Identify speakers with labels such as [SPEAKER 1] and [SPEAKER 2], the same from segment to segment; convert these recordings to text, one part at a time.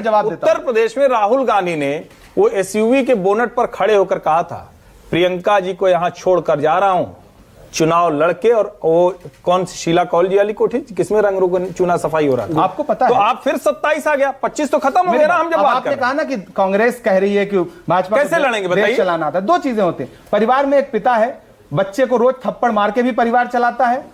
[SPEAKER 1] जवाब देता हूं।
[SPEAKER 2] उत्तर प्रदेश में राहुल गांधी ने वो एसयूवी के बोनट पर खड़े होकर कहा था, प्रियंका जी को यहां छोड़कर जा रहा हूं, चुनाव लड़के। और वो कौन सी शीला कौल जी वाली कोठी, किसमें रंग रोगन चुनाव सफाई हो रहा था,
[SPEAKER 1] आपको पता
[SPEAKER 2] तो
[SPEAKER 1] है?
[SPEAKER 2] आप फिर 27 आ गया, 25 तो खत्म हो गया ना। हम जब बात
[SPEAKER 1] आपने कहा ना कि कांग्रेस कह रही है कि भाजपा
[SPEAKER 2] कैसे लड़ेंगे बताइए?
[SPEAKER 1] चलाना आता है। दो चीजें होती हैं, परिवार में एक पिता है, बच्चे को रोज थप्पड़ मार के भी परिवार चलाता है,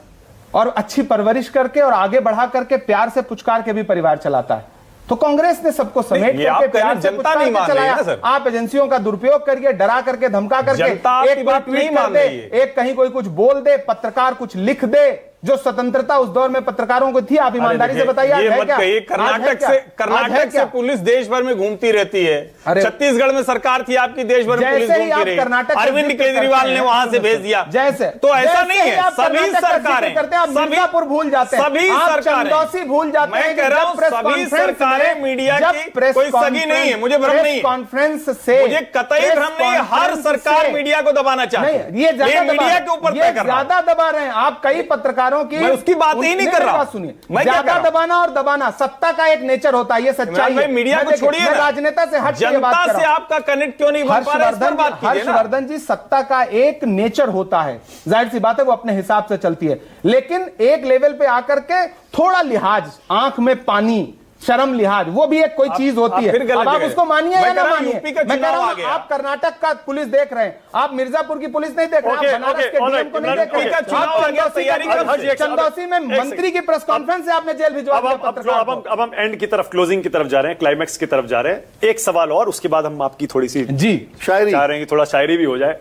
[SPEAKER 1] और अच्छी परवरिश करके और आगे बढ़ा करके प्यार से पुचकार के भी परिवार चलाता है। तो कांग्रेस ने सबको समेट करके प्यार से पुचकार के चलाया। आप एजेंसियों का दुरुपयोग करिए, डरा करके, धमका करके, एक बात ट्वीट कर दे, एक कहीं कोई कुछ बोल दे, पत्रकार कुछ लिख दे, जो स्वतंत्रता उस दौर में पत्रकारों को थी, आप ईमानदारी से बताइए।
[SPEAKER 2] कर्नाटक से पुलिस देश भर में घूमती रहती है, छत्तीसगढ़ में सरकार थी आपकी, देश भर में पुलिस घूमती रही, अरविंद केजरीवाल ने वहां से भेज दिया।
[SPEAKER 1] जैसे
[SPEAKER 2] तो ऐसा नहीं है, सभी सरकारें
[SPEAKER 1] करते हैं, आप मिर्जापुर भूल जाते हैं,
[SPEAKER 2] सभी सरकारें
[SPEAKER 1] भूल जाते हैं।
[SPEAKER 2] मैं कह रहा हूं सभी सरकारें मीडिया की कोई सगी नहीं है, मुझे भ्रम नहीं है,
[SPEAKER 1] कॉन्फ्रेंस से
[SPEAKER 2] मुझे कतई भ्रम नहीं है। हर सरकार मीडिया को दबाना चाहती है, ये मीडिया के ऊपर तय कर रहा है,
[SPEAKER 1] ज्यादा दबा रहे हैं आप। कई पत्रकारों की,
[SPEAKER 2] मैं उसकी बात ही नहीं कर रहा।
[SPEAKER 1] सुनिए, ज्यादा दबाना और दबाना सत्ता का एक नेचर होता है, ये सच्चाई है।
[SPEAKER 2] मीडिया को छोड़िए,
[SPEAKER 1] राजनेता से हट के बात कर रहा हूं।
[SPEAKER 2] जनता से आपका कनेक्ट क्यों नहीं बन पा रहा है, इस पर बात कीजिए ना।
[SPEAKER 1] हर्षवर्धन जी, सत्ता का एक नेचर होता है, जाहिर सी बात है वो अपने हिसाब से चलती है, लेकिन एक लेवल पे आकर के थोड़ा लिहाज, आंख में पानी, शर्म लिहाज, वो भी एक कोई चीज होती है। अब आप उसको मानिए या ना मानिए। मैं कह रहा हूं, आप कर्नाटक का पुलिस देख रहे हैं, आप मिर्जापुर की पुलिस नहीं देख रहे, आप बनारस के डीएम को नहीं देख रहे। चंदौसी में मंत्री की प्रेस कॉन्फ्रेंस से आपने जेल भिजवा दिया पत्रकार को।
[SPEAKER 3] अब हम एंड की तरफ, क्लोजिंग की तरफ जा रहे हैं, क्लाइमैक्स की तरफ जा रहे हैं। एक सवाल और, उसके बाद हम आपकी थोड़ी सी शायरी चाह रहे हैं, थोड़ा शायरी भी हो जाए।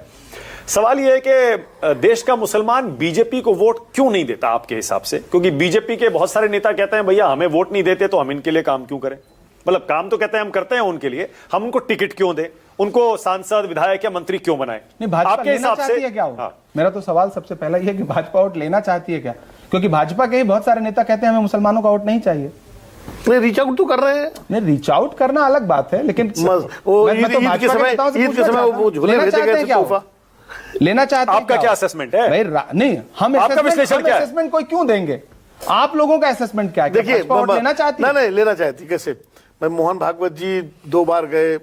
[SPEAKER 3] सवाल यह है कि देश का मुसलमान बीजेपी को वोट क्यों नहीं देता आपके हिसाब से? क्योंकि बीजेपी के बहुत सारे नेता कहते हैं भैया हमें वोट नहीं देते तो हम इनके लिए काम क्यों करें? मतलब काम तो कहते हैं हम करते हैं उनके लिए, हम उनको टिकट क्यों दें, उनको सांसद, विधायक या मंत्री क्यों बनाए?
[SPEAKER 1] आपके हिसाब से क्या हो? मेरा तो सवाल सबसे पहला यह कि भाजपा वोट लेना चाहती है क्या? क्योंकि भाजपा के ही बहुत सारे नेता कहते हैं हमें मुसलमानों का वोट नहीं चाहिए।
[SPEAKER 3] नहीं, रीच आउट तो कर रहे हैं।
[SPEAKER 1] नहीं, रीच आउट करना अलग बात है, लेकिन
[SPEAKER 3] ईद के समय वो झूले
[SPEAKER 1] लेना चाहते हैं।
[SPEAKER 3] आपका क्या असेसमेंट है?
[SPEAKER 1] नहीं, हम
[SPEAKER 3] आपका विश्लेषण क्या है?
[SPEAKER 1] असेसमेंट कोई क्यों देंगे? आप लोगों का असेसमेंट क्या है?
[SPEAKER 4] देखिए,
[SPEAKER 1] लेना चाहती है?
[SPEAKER 4] नहीं लेना चाहती। कैसे? मैं मोहन भागवत जी 2 बार गए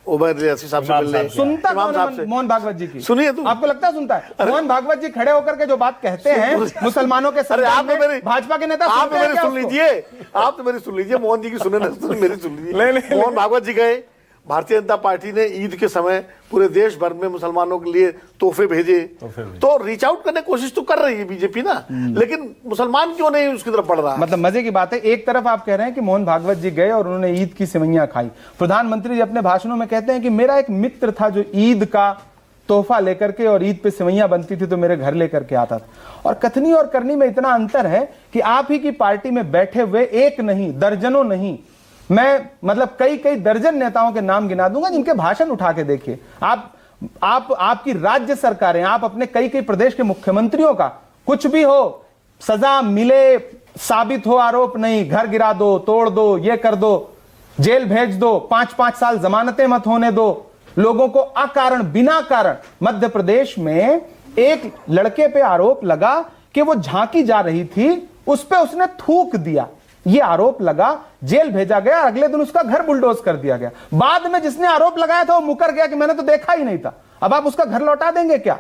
[SPEAKER 4] उमर रियासी साहब से मिलने।
[SPEAKER 1] सुनता कौन मोहन भागवत जी की?
[SPEAKER 4] सुनिए तो,
[SPEAKER 1] आपको लगता है सुनता है? मोहन भागवत जी खड़े होकर के जो बात कहते हैं मुसलमानों के
[SPEAKER 4] आप तो
[SPEAKER 1] भाजपा के नेता,
[SPEAKER 4] आप तो मेरी सुन लीजिए, आप तो मेरी सुन लीजिए, मोहन जी की सुने ना, मेरी सुन लीजिए। मोहन भागवत जी गए, भारतीय जनता पार्टी ने ईद के समय पूरे देश भर में मुसलमानों के लिए तोहफे भेजे। तो रीच आउट करने की कोशिश तो कर रही है बीजेपी ना, लेकिन मुसलमान क्यों नहीं उसकी तरफ बढ़ रहा है?
[SPEAKER 1] मतलब मजे की बात है, एक तरफ आप कह रहे हैं कि मोहन भागवत जी गए और उन्होंने ईद की सेवइयां खाई। प्रधानमंत्री जी अपने भाषणों में कहते हैं कि मेरा एक मित्र था जो ईद का तोहफा लेकर के, और ईद पे सेवइयां बनती थी तो मेरे घर लेकर के आता था। और कथनी और करनी में इतना अंतर है कि आप ही की पार्टी में बैठे हुए एक नहीं, दर्जनों नहीं, मैं मतलब कई दर्जन नेताओं के नाम गिना दूंगा जिनके भाषण उठा के देखिए। आपकी राज्य सरकारें, आप अपने कई प्रदेश के मुख्यमंत्रियों का कुछ भी हो, सजा मिले, साबित हो आरोप नहीं, घर गिरा दो, तोड़ दो, ये कर दो, जेल भेज दो, 5-5 साल जमानतें मत होने दो, लोगों को अकारण, बिना कारण। मध्य प्रदेश में एक लड़के पे आरोप लगा कि वो झांकी जा रही थी, उस पे उसने थूक दिया, ये आरोप लगा, जेल भेजा गया, अगले दिन उसका घर बुलडोज कर दिया गया। बाद में जिसने आरोप लगाया था वो मुकर गया कि मैंने तो देखा ही नहीं था। अब आप उसका घर लौटा देंगे क्या?